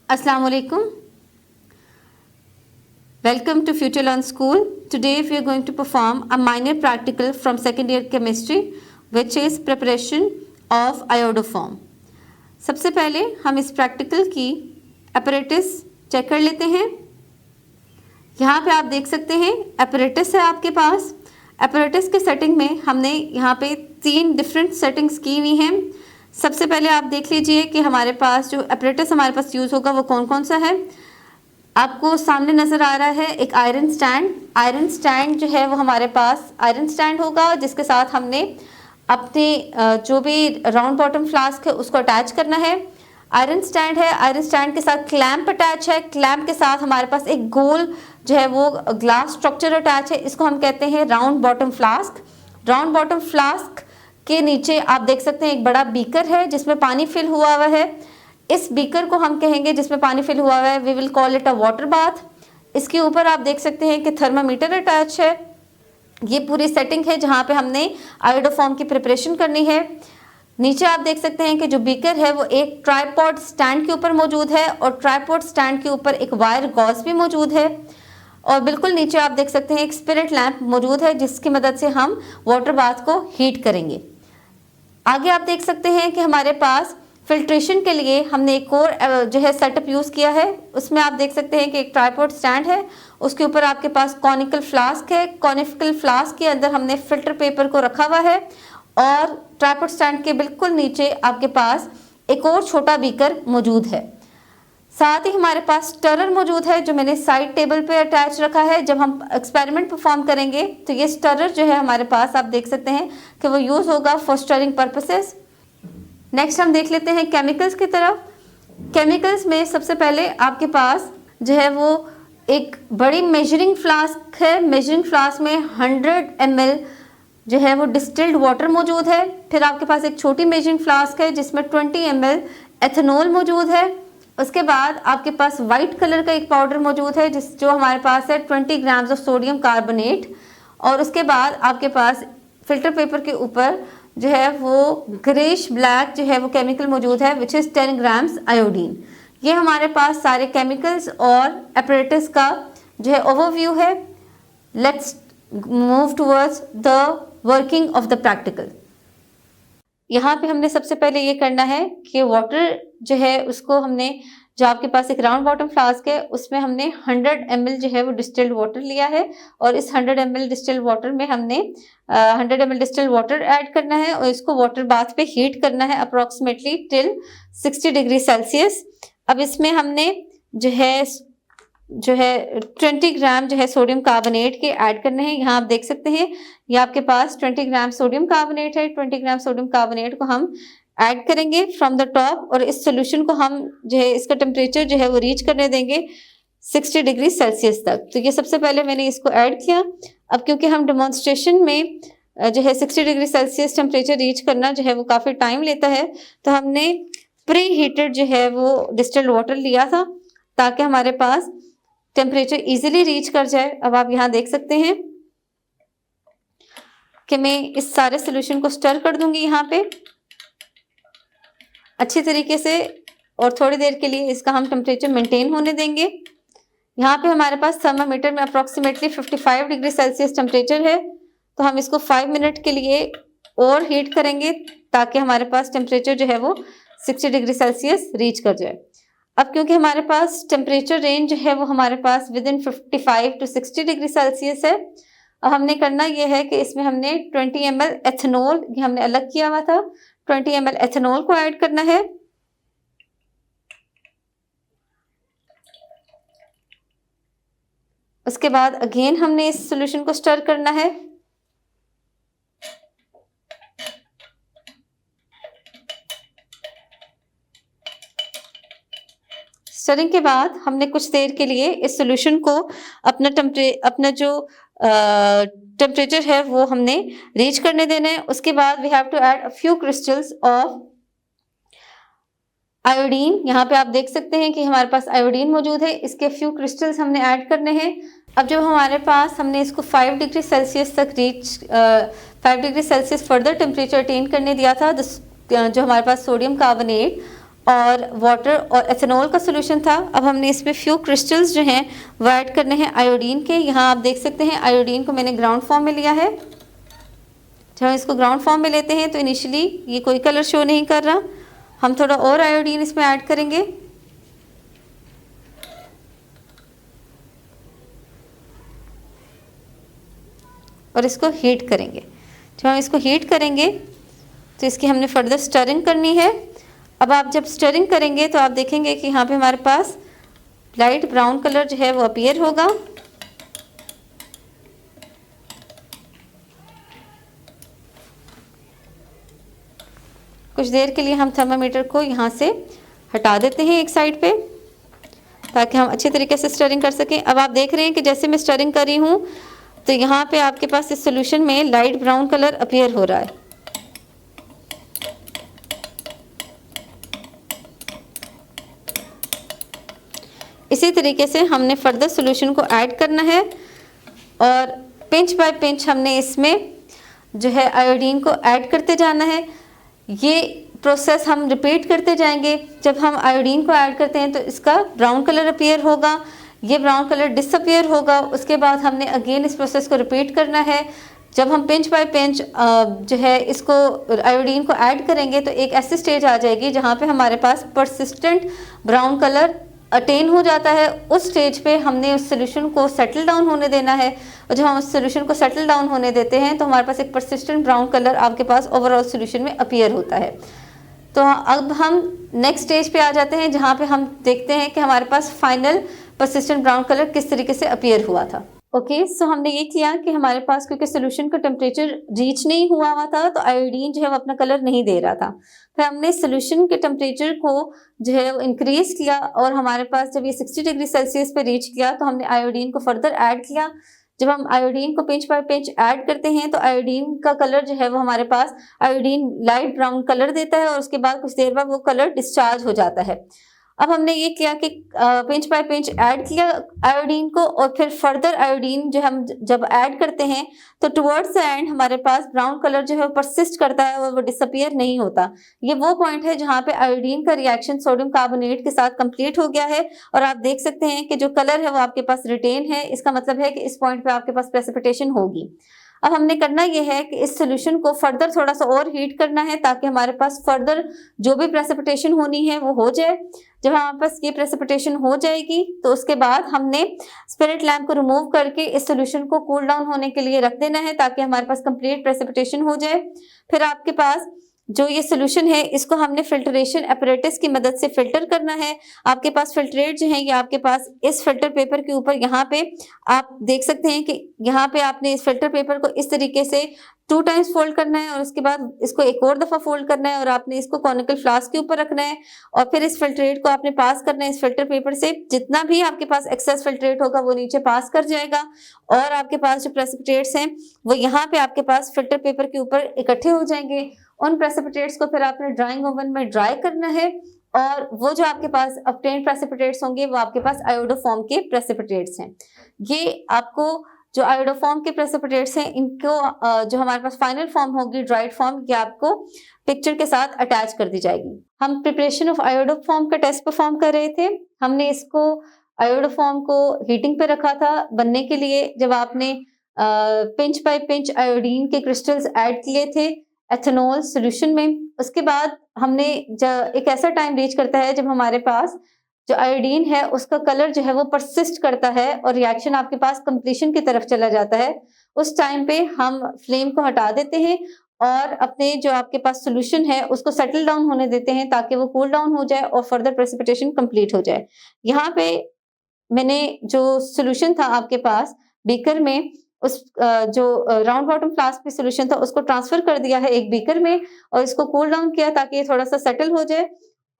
Assalamu alaikum. Welcome to Future Learn School. Today we are going to perform a minor practical from second year chemistry which is preparation of iodoform. सबसे पहले हम इस practical की apparatus check कर लेते हैं। यहाँ पे आप देख सकते हैं apparatus है आपके पास। apparatus के सेटिंग में हमने यहाँ पे 3 डिफरेंट सेटिंग्स की हुई हैं। सबसे पहले आप देख लीजिए कि हमारे पास जो apparatus हमारे पास यूज़ होगा वो कौन कौन सा है। आपको सामने नज़र आ रहा है एक आयरन स्टैंड जो है वो हमारे पास आयरन स्टैंड होगा जिसके साथ हमने अपने जो भी राउंड बॉटम फ्लास्क है उसको अटैच करना है। आयरन स्टैंड है, आयरन स्टैंड के साथ क्लैंप अटैच है, क्लैंप के साथ हमारे पास एक गोल जो है वो ग्लास स्ट्रक्चर अटैच है, इसको हम कहते हैं round bottom flask. Round bottom flask के नीचे आप देख सकते हैं एक बड़ा बीकर है जिसमें पानी फिल हुआ हुआ है। इस बीकर को हम कहेंगे जिसमें पानी फिल हुआ हुआ है, we will call it a water bath. इसके ऊपर आप देख सकते हैं कि थर्मामीटर अटैच है। ये पूरी सेटिंग है जहाँ पे हमने आयोडोफॉर्म की प्रिपरेशन करनी है। नीचे आप देख सकते हैं कि जो बीकर है वो एक ट्राइपॉड स्टैंड के ऊपर मौजूद है और ट्राइपॉड स्टैंड के ऊपर एक वायर गॉज भी मौजूद है और बिल्कुल नीचे आप देख सकते हैं एक स्पिरिट लैंप मौजूद है जिसकी मदद से हम वाटर बाथ को हीट करेंगे। आगे आप देख सकते हैं कि हमारे पास फिल्ट्रेशन के लिए हमने एक और जो है सेटअप यूज़ किया है। उसमें आप देख सकते हैं कि एक ट्राइपॉड स्टैंड है, उसके ऊपर आपके पास कॉनिकल फ्लास्क है। कॉनिकल फ्लास्क के अंदर हमने फिल्टर पेपर को रखा हुआ है और ट्राइपॉड स्टैंड के बिल्कुल नीचे आपके पास एक और छोटा बीकर मौजूद है। साथ ही हमारे पास स्टरर मौजूद है जो मैंने साइड टेबल पे अटैच रखा है। जब हम एक्सपेरिमेंट परफॉर्म करेंगे तो ये स्टरर जो है हमारे पास आप देख सकते हैं कि वो यूज़ होगा फॉर स्टरिंग पर्पसेस। नेक्स्ट हम देख लेते हैं केमिकल्स की तरफ। केमिकल्स में सबसे पहले आपके पास जो है वो एक बड़ी मेजरिंग फ्लास्क है। मेजरिंग फ्लास्क में 100 ml जो है वो डिस्टिल्ड वाटर मौजूद है। फिर आपके पास एक छोटी मेजरिंग फ्लास्क है जिसमें 20 ml एथेनॉल मौजूद है। उसके बाद आपके पास वाइट कलर का एक पाउडर मौजूद है जो हमारे पास है 20 ग्राम्स ऑफ सोडियम कार्बोनेट। और उसके बाद आपके पास फिल्टर पेपर के ऊपर जो है वो ग्रेश ब्लैक जो है वो केमिकल मौजूद है विच इज़ 10 ग्राम्स आयोडीन। ये हमारे पास सारे केमिकल्स और apparatus का जो है ओवरव्यू है। Let's move towards the working of the practical. यहाँ पे हमने सबसे पहले ये करना है कि वाटर जो है उसको हमने जो आपके पास एक राउंड बॉटम फ्लास्क है उसमें हमने 100 ml जो है वो डिस्टिल्ड वाटर लिया है और इस 100 ml डिस्टिल्ड वाटर में हमने 100 ml डिस्टिल्ड वाटर ऐड करना है और इसको वाटर बाथ पे हीट करना है अप्रॉक्सीमेटली टिल 60 डिग्री सेल्सियस। अब इसमें हमने जो है 20 ग्राम जो है सोडियम कार्बोनेट के ऐड करने हैं। यहाँ आप देख सकते हैं ये आपके पास 20 ग्राम सोडियम कार्बोनेट है। 20 ग्राम सोडियम कार्बोनेट को हम ऐड करेंगे फ्रॉम द टॉप और इस सोल्यूशन को हम जो है इसका टेम्परेचर जो है वो रीच करने देंगे 60 डिग्री सेल्सियस तक। तो ये सबसे पहले मैंने इसको ऐड किया। अब क्योंकि हम डेमोन्स्ट्रेशन में जो है 60 डिग्री सेल्सियस टेम्परेचर रीच करना जो है वो काफ़ी टाइम लेता है तो हमने प्री हीटेड जो है वो डिस्टिल्ड वाटर लिया था ताकि हमारे पास टेम्परेचर इजीली रीच कर जाए। अब आप यहाँ देख सकते हैं कि मैं इस सारे सोल्यूशन को स्टर कर दूंगी यहाँ पे अच्छी तरीके से और थोड़ी देर के लिए इसका हम टेम्परेचर मेंटेन होने देंगे। यहाँ पे हमारे पास थर्मामीटर में अप्रॉक्सीमेटली 55 डिग्री सेल्सियस टेम्परेचर है तो हम इसको 5 मिनट के लिए और हीट करेंगे ताकि हमारे पास टेम्परेचर जो है वो 60 डिग्री सेल्सियस रीच कर जाए। अब क्योंकि हमारे पास टेम्परेचर रेंज है वो हमारे पास within 55 to 60 degree Celsius है। अब हमने करना ये है कि इसमें हमने 20 ml एथेनॉल ये हमने अलग किया हुआ था 20 ml एथेनॉल को ऐड करना है। उसके बाद अगेन हमने इस सॉल्यूशन को स्टर करना है। स्टरिंग के बाद हमने कुछ देर के लिए इस सॉल्यूशन को अपना जो टेम्परेचर है वो हमने रीच करने देना है। उसके बाद we have to add a few crystals of iodine. यहाँ पे आप देख सकते हैं कि हमारे पास आयोडीन मौजूद है, इसके फ्यू क्रिस्टल्स हमने ऐड करने हैं। अब जब हमारे पास हमने इसको 5 डिग्री सेल्सियस तक 5 degree Celsius further temperature attain करने दिया था जो हमारे पास सोडियम कार्बोनेट और वाटर और एथेनॉल का सोल्यूशन था। अब हमने इसमें फ्यू क्रिस्टल्स जो हैं वो ऐड करने हैं आयोडीन के। यहाँ आप देख सकते हैं आयोडीन को मैंने ग्राउंड फॉर्म में लिया है। जब हम इसको ग्राउंड फॉर्म में लेते हैं तो इनिशियली ये कोई कलर शो नहीं कर रहा। हम थोड़ा और आयोडीन इसमें ऐड करेंगे और इसको हीट करेंगे। जब हम इसको हीट करेंगे तो इसकी हमने फर्दर स्टरिंग करनी है। अब आप जब स्टरिंग करेंगे तो आप देखेंगे कि यहाँ पे हमारे पास लाइट ब्राउन कलर जो है वो अपीयर होगा। कुछ देर के लिए हम थर्मामीटर को यहाँ से हटा देते हैं एक साइड पे, ताकि हम अच्छे तरीके से स्टरिंग कर सकें। अब आप देख रहे हैं कि जैसे मैं स्टरिंग कर रही हूँ तो यहाँ पे आपके पास इस सोल्यूशन में लाइट ब्राउन कलर अपीयर हो रहा है। इसी तरीके से हमने फर्दर सोल्यूशन को ऐड करना है और पिंच बाय पिंच हमने इसमें जो है आयोडीन को ऐड करते जाना है। ये प्रोसेस हम रिपीट करते जाएंगे। जब हम आयोडीन को ऐड करते हैं तो इसका ब्राउन कलर अपीयर होगा, ये ब्राउन कलर डिसअपीयर होगा। उसके बाद हमने अगेन इस प्रोसेस को रिपीट करना है। जब हम पिंच बाय पिंच जो है इसको आयोडीन को ऐड करेंगे तो एक ऐसी स्टेज आ जाएगी जहाँ पे हमारे पास परसिस्टेंट ब्राउन कलर अटेन हो जाता है। उस स्टेज पे हमने उस सोल्यूशन को सेटल डाउन होने देना है और जब हम उस सोल्यूशन को सेटल डाउन होने देते हैं तो हमारे पास एक परसिस्टेंट ब्राउन कलर आपके पास ओवरऑल सोल्यूशन में अपीयर होता है। तो अब हम नेक्स्ट स्टेज पे आ जाते हैं जहाँ पे हम देखते हैं कि हमारे पास फाइनल परसिस्टेंट ब्राउन कलर किस तरीके से अपीयर हुआ था। ओके, सो हमने ये किया कि हमारे पास क्योंकि सोल्यूशन का टेम्परेचर रीच नहीं हुआ था तो आयोडीन जो है वो अपना कलर नहीं दे रहा था। फिर हमने सोल्यूशन के टेम्परेचर को जो है वो इंक्रीज किया और हमारे पास जब ये 60 डिग्री सेल्सियस पे रीच किया तो हमने आयोडीन को फर्दर ऐड किया। जब हम आयोडीन को पिंच बाय पिंच ऐड करते हैं तो आयोडीन का कलर जो है वो हमारे पास आयोडीन लाइट ब्राउन कलर देता है और उसके बाद कुछ देर बाद वो कलर डिस्चार्ज हो जाता है। अब हमने ये किया कि पिंच बाय पिंच ऐड किया आयोडीन को और फिर फर्दर आयोडीन जो हम जब ऐड करते हैं तो टुवर्ड्स द एंड हमारे पास ब्राउन कलर जो है परसिस्ट करता है और वो डिसअपीयर नहीं होता। ये वो पॉइंट है जहाँ पे आयोडीन का रिएक्शन सोडियम कार्बोनेट के साथ कंप्लीट हो गया है और आप देख सकते हैं कि जो कलर है वो आपके पास रिटेन है। इसका मतलब है कि इस पॉइंट पे आपके पास प्रेसिपिटेशन होगी। अब हमने करना यह है कि इस सोल्यूशन को फर्दर थोड़ा सा और हीट करना है ताकि हमारे पास फर्दर जो भी प्रेसिपिटेशन होनी है वो हो जाए। जब हमारे पास ये प्रेसिपिटेशन हो जाएगी तो उसके बाद हमने स्पिरिट लैम्प को रिमूव करके इस सोल्यूशन को कूल डाउन होने के लिए रख देना है ताकि हमारे पास कंप्लीट प्रेसिपिटेशन हो जाए। फिर आपके पास जो ये सोल्यूशन है इसको हमने फिल्ट्रेशन एपरेटस की मदद से फिल्टर करना है। आपके पास फिल्ट्रेट जो है ये आपके पास इस फिल्टर पेपर के ऊपर यहाँ पे आप देख सकते हैं कि यहाँ पे आपने इस फिल्टर पेपर को इस तरीके से 2 टाइम्स फोल्ड करना है और उसके बाद इसको एक और दफा फोल्ड करना है और आपने इसको कॉनिकल फ्लास्क के ऊपर रखना है और फिर इस फिल्ट्रेट को आपने पास करना है इस फिल्टर पेपर से। जितना भी आपके पास एक्सेस फिल्ट्रेट होगा वो नीचे पास कर जाएगा और आपके पास जो प्रेसिपिटेट्स हैं वो यहाँ पे आपके पास फिल्टर पेपर के ऊपर इकट्ठे हो जाएंगे। उन प्रेसिपिटेट्स को फिर आपने ड्राइंग ओवन में ड्राई करना है और वो जो आपके पास ऑब्टेन्ड प्रेसिपिटेट्स होंगे वो आपके पास आयोडोफॉर्म के प्रेसिपिटेट्स हैं। ये आपको जो आयोडोफॉर्म के प्रेसिपिटेट्स हैं इनको जो हमारे पास फाइनल फॉर्म होगी ड्राइड फॉर्म ये आपको पिक्चर के साथ अटैच कर दी जाएगी। हम प्रिपरेशन ऑफ आयोडोफॉर्म का टेस्ट परफॉर्म कर रहे थे। हमने इसको आयोडोफॉर्म को हीटिंग पे रखा था बनने के लिए। जब आपने पिंच बाय पिंच आयोडीन के क्रिस्टल्स ऐड किए थे एथेनॉल सॉल्यूशन में, उसके बाद हमने एक ऐसा टाइम रीच करता है जब हमारे पास जो आयोडीन है उसका कलर जो है वो परसिस्ट करता है और रिएक्शन आपके पास कंप्लीशन की तरफ चला जाता है। उस टाइम पे हम फ्लेम को हटा देते हैं और अपने जो आपके पास सोल्यूशन है उसको सेटल डाउन होने देते हैं ताकि वो कूल डाउन हो जाए और फर्दर प्रेसिपिटेशन कंप्लीट हो जाए। यहाँ पे मैंने जो सोल्यूशन था आपके पास बीकर में उस जो राउंड बॉटम फ्लास्क में सोल्यूशन था उसको ट्रांसफर कर दिया है एक बीकर में और इसको कूल डाउन किया ताकि ये थोड़ा सा सेटल हो जाए।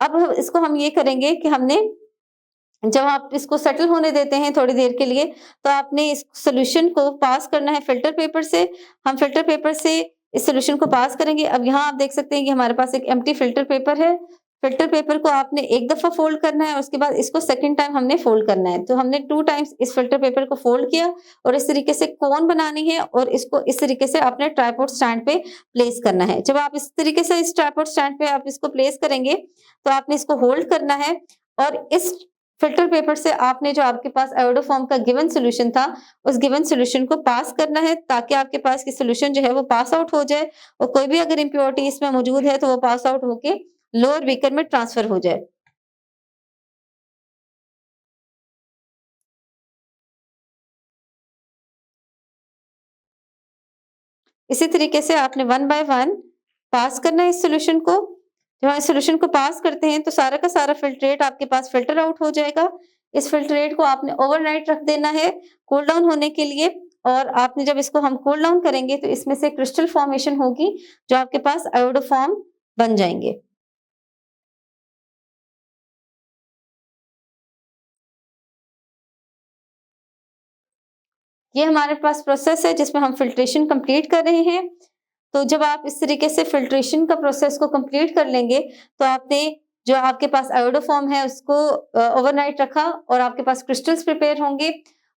अब इसको हम ये करेंगे कि हमने जब आप इसको सेटल होने देते हैं थोड़ी देर के लिए तो आपने इस सोल्यूशन को पास करना है फिल्टर पेपर से। हम फिल्टर पेपर से इस सोल्यूशन को पास करेंगे। अब यहाँ आप देख सकते हैं कि हमारे पास एक एम्प्टी फिल्टर पेपर है। फिल्टर पेपर को आपने एक दफ़ा फ़ोल्ड करना है, उसके बाद इसको सेकंड टाइम हमने फ़ोल्ड करना है। तो हमने 2 टाइम्स इस फिल्टर पेपर को फ़ोल्ड किया और इस तरीके से कोन बनानी है और इसको इस तरीके से आपने ट्राइपॉड स्टैंड पे प्लेस करना है। जब आप इस तरीके से इस ट्राइपॉड स्टैंड पे आप इसको प्लेस करेंगे, तो आपने इसको होल्ड करना है और इस फिल्टर पेपर से आपने जो आपके पास आयोडोफॉर्म का गिवन सॉल्यूशन था, उस गिवन सॉल्यूशन को पास करना है ताकि आपके पास की सॉल्यूशन जो है वो पास आउट हो जाए और कोई भी अगर इम्प्योरिटी इसमें मौजूद है तो वो पास आउट होके लोअर बीकर में ट्रांसफर हो जाए। इसी तरीके से आपने वन बाय वन पास करना है इस सॉल्यूशन को। जब आप इस सॉल्यूशन को पास करते हैं तो सारा का सारा फिल्ट्रेट आपके पास फ़िल्टर आउट हो जाएगा। इस फिल्ट्रेट को आपने ओवरनाइट रख देना है कूल डाउन होने के लिए और आपने जब इसको हम कूल डाउन करेंगे तो इसमें से क्रिस्टल फॉर्मेशन होगी जो आपके पास आयोडोफॉर्म बन जाएँगे। ये हमारे पास प्रोसेस है जिसमें हम फ़िल्ट्रेशन कंप्लीट कर रहे हैं। तो जब आप इस तरीके से फ़िल्ट्रेशन का प्रोसेस को कंप्लीट कर लेंगे, तो आपने जो आपके पास आयोडोफ़ॉर्म है उसको ओवरनाइट रखा और आपके पास क्रिस्टल्स प्रिपेयर होंगे,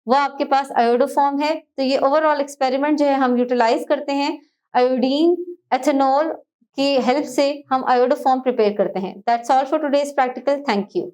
वो आपके पास आयोडोफ़ॉर्म है। तो ये ओवरऑल एक्सपेरिमेंट जो है हम यूटिलाइज़ करते हैं आयोडीन, एथेनॉल की हेल्प से हम आयोडोफ़ॉर्म प्रिपेयर करते हैं। That's all for today's practical. Thank you.